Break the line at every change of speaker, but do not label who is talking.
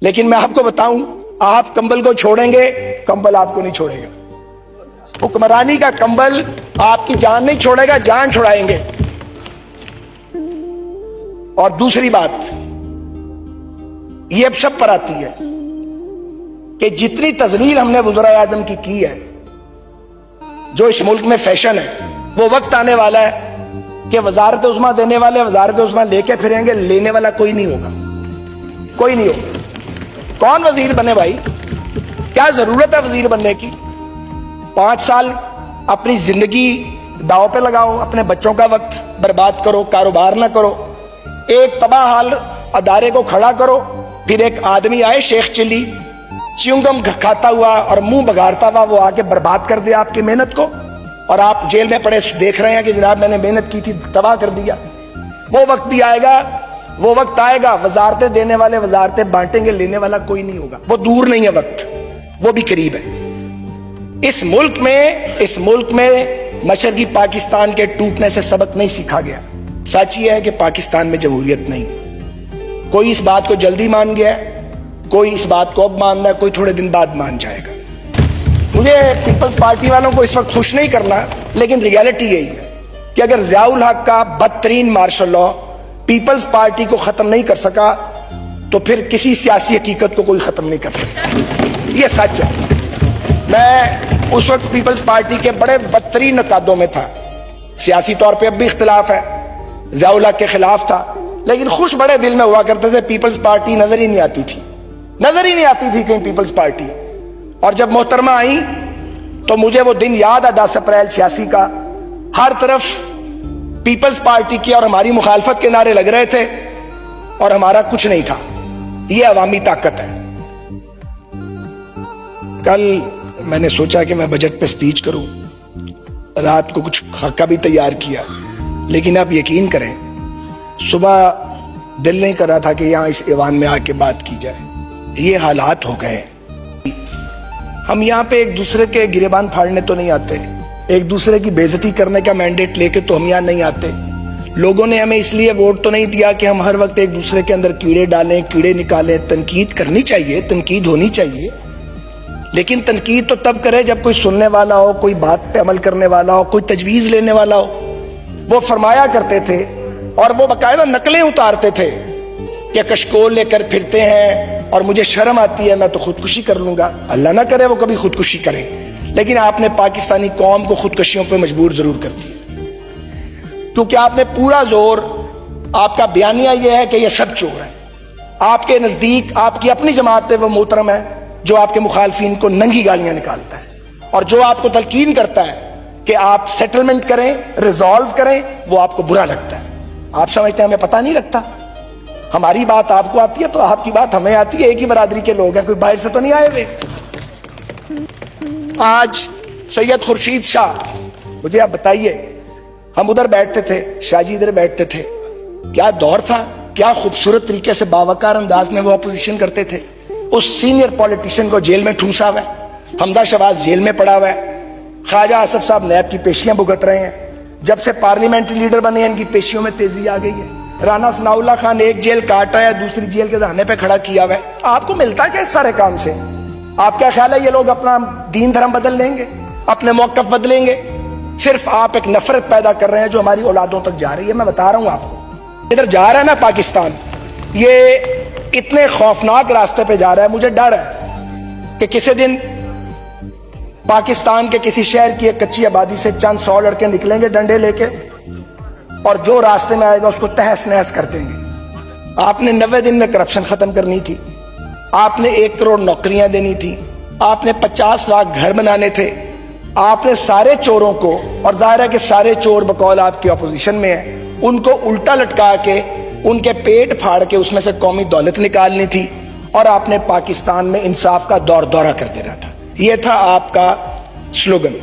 لیکن میں آپ کو بتاؤں، آپ کمبل کو چھوڑیں گے، کمبل آپ کو نہیں چھوڑے گا۔ حکمرانی کا کمبل آپ کی جان نہیں چھوڑے گا، جان چھڑائیں گے۔ اور دوسری بات یہ اب سب پر آتی ہے کہ جتنی تذلیل ہم نے وزراء اعظم کی ہے، جو اس ملک میں فیشن ہے، وہ وقت آنے والا ہے کہ وزارت عظمیٰ دینے والے وزارت عظمیٰ لے کے پھریں گے، لینے والا کوئی نہیں ہوگا، کوئی نہیں ہوگا۔ کون وزیر بنے بھائی؟ کیا ضرورت ہے وزیر بننے کی؟ 5 سال اپنی زندگی داؤ پہ لگاؤ، اپنے بچوں کا وقت برباد کرو، کاروبار نہ کرو، ایک تباہ حال ادارے کو کھڑا کرو، پھر ایک آدمی آئے شیخ چلی چیونگم کھاتا ہوا اور منہ بگارتا ہوا، وہ آ کے برباد کر دیا آپ کی محنت کو، اور آپ جیل میں پڑے دیکھ رہے ہیں کہ جناب میں نے محنت کی تھی، تباہ کر دیا۔ وہ وقت بھی آئے گا، وہ وقت آئے گا، وزارتیں دینے والے وزارتیں بانٹیں گے، لینے والا کوئی نہیں ہوگا۔ وہ دور نہیں ہے وقت، وہ بھی قریب ہے۔ اس ملک میں مشرقی پاکستان کے ٹوٹنے سے سبق نہیں سیکھا گیا۔ سچ یہ ہے کہ پاکستان میں جمہوریت نہیں۔ کوئی اس بات کو جلدی مان گیا ہے، کوئی اس بات کو اب مان رہا ہے، کوئی تھوڑے دن بعد مان جائے گا۔ مجھے پیپلز پارٹی والوں کو اس وقت خوش نہیں کرنا، لیکن ریالٹی یہی ہے کہ اگر ضیاء الحق کا بدترین مارشل لا پیپلز پارٹی کو ختم نہیں کر سکا تو پھر کسی سیاسی حقیقت کو کوئی ختم نہیں کر سکتا۔ یہ سچ ہے۔ میں اس وقت پیپلز پارٹی کے بڑے بدترین نقادوں میں تھا، سیاسی طور پہ اب بھی اختلاف ہے، ضیاء الحق کے خلاف تھا، لیکن خوش بڑے دل میں ہوا کرتے تھے۔ پیپلز پارٹی نظر ہی نہیں آتی تھی کہیں پیپلز پارٹی۔ اور جب محترمہ آئیں تو مجھے وہ دن یاد ہے، 10 اپریل 86 کا۔ ہر طرف پیپلز پارٹی کی اور ہماری مخالفت کے نعرے لگ رہے تھے، اور ہمارا کچھ نہیں تھا۔ یہ عوامی طاقت ہے۔ کل میں نے سوچا کہ میں بجٹ پہ سپیچ کروں، رات کو کچھ خاکہ بھی تیار کیا، لیکن آپ یقین کریں صبح دل نہیں کر رہا تھا کہ یہاں اس ایوان میں آ کے بات کی جائے۔ یہ حالات ہو گئے۔ ہم یہاں پہ ایک دوسرے کے گریبان پھاڑنے تو نہیں آتے، ایک دوسرے کی بے عزتی کرنے کا مینڈیٹ لے کے تو ہم یہاں نہیں آتے۔ لوگوں نے ہمیں اس لیے ووٹ تو نہیں دیا کہ ہم ہر وقت ایک دوسرے کے اندر کیڑے ڈالیں، کیڑے نکالیں۔ تنقید کرنی چاہیے، تنقید ہونی چاہیے، لیکن تنقید تو تب کرے جب کوئی سننے والا ہو، کوئی بات پہ عمل کرنے والا ہو، کوئی تجویز لینے والا ہو۔ وہ فرمایا کرتے تھے اور وہ باقاعدہ نقلیں اتارتے تھے کہ کشکول لے کر پھرتے ہیں اور مجھے شرم آتی ہے، میں تو خودکشی کر لوں گا۔ اللہ نہ کرے وہ کبھی خودکشی کریں، لیکن آپ نے پاکستانی قوم کو خودکشیوں پہ مجبور ضرور کر دیا، کیونکہ آپ نے پورا زور، آپ کا بیانیہ یہ ہے کہ یہ سب چور ہیں۔ آپ کے نزدیک آپ کی اپنی جماعت پہ وہ محترم ہے جو آپ کے مخالفین کو ننگی گالیاں نکالتا ہے، اور جو آپ کو تلقین کرتا ہے کہ آپ سیٹلمنٹ کریں، ریزالو کریں، وہ آپ کو برا لگتا ہے۔ آپ سمجھتے ہیں ہمیں پتہ نہیں لگتا؟ ہماری بات آپ کو آتی ہے تو آپ کی بات ہمیں آتی ہے، ایک ہی برادری کے لوگ ہیں، کوئی باہر سے تو نہیں آئے ہوئے۔ آج سید خورشید شاہ، مجھے آپ بتائیے، ہم ادھر بیٹھتے تھے، شاہ جی ادھر بیٹھتے تھے، کیا دور تھا، کیا خوبصورت طریقے سے باوقار انداز میں وہ اپوزیشن کرتے تھے۔ اس سینئر پولیٹیشین کو جیل میں ٹھونسا ہوا ہے، حمزہ شہباز جیل میں پڑا ہوا ہے، خواجہ آصف صاحب نیب کی پیشیاں بھگت رہے ہیں۔ جب سے پارلیمنٹری لیڈر بنے ہیں ان کی پیشیوں میں تیزی آ گئی ہے۔ رانا ثناء اللہ خان ایک جیل کاٹا ہے، دوسری جیل کے دہانے پہ کھڑا کیا ہوا ہے۔ آپ کو ملتا ہے کہ اس سارے کام سے؟ آپ کیا خیال ہے یہ لوگ اپنا دین دھرم بدل لیں گے، اپنے موقف بدلیں گے؟ صرف آپ ایک نفرت پیدا کر رہے ہیں جو ہماری اولادوں تک جا رہی ہے۔ میں بتا رہا ہوں آپ کو، ادھر جا رہا ہے نا پاکستان، یہ اتنے خوفناک راستے پہ جا رہا ہے، مجھے ڈر ہے کہ کسی دن پاکستان کے کسی شہر کی ایک کچی آبادی سے چند 100 لڑکے نکلیں گے ڈنڈے لے کے، اور جو راستے میں آئے گا اس کو تہس نہس کر دیں گے۔ آپ نے 90 دن میں کرپشن ختم کرنی تھی، آپ نے 1 کروڑ نوکریاں دینی تھی، آپ نے 50 لاکھ گھر بنانے تھے، آپ نے سارے چوروں کو، اور ظاہر ہے کہ سارے چور بقول آپ کی اپوزیشن میں ہیں، ان کو الٹا لٹکا کے ان کے پیٹ پھاڑ کے اس میں سے قومی دولت نکالنی تھی، اور آپ نے پاکستان میں انصاف کا دورہ کر دینا تھا۔ یہ تھا آپ کا سلوگن۔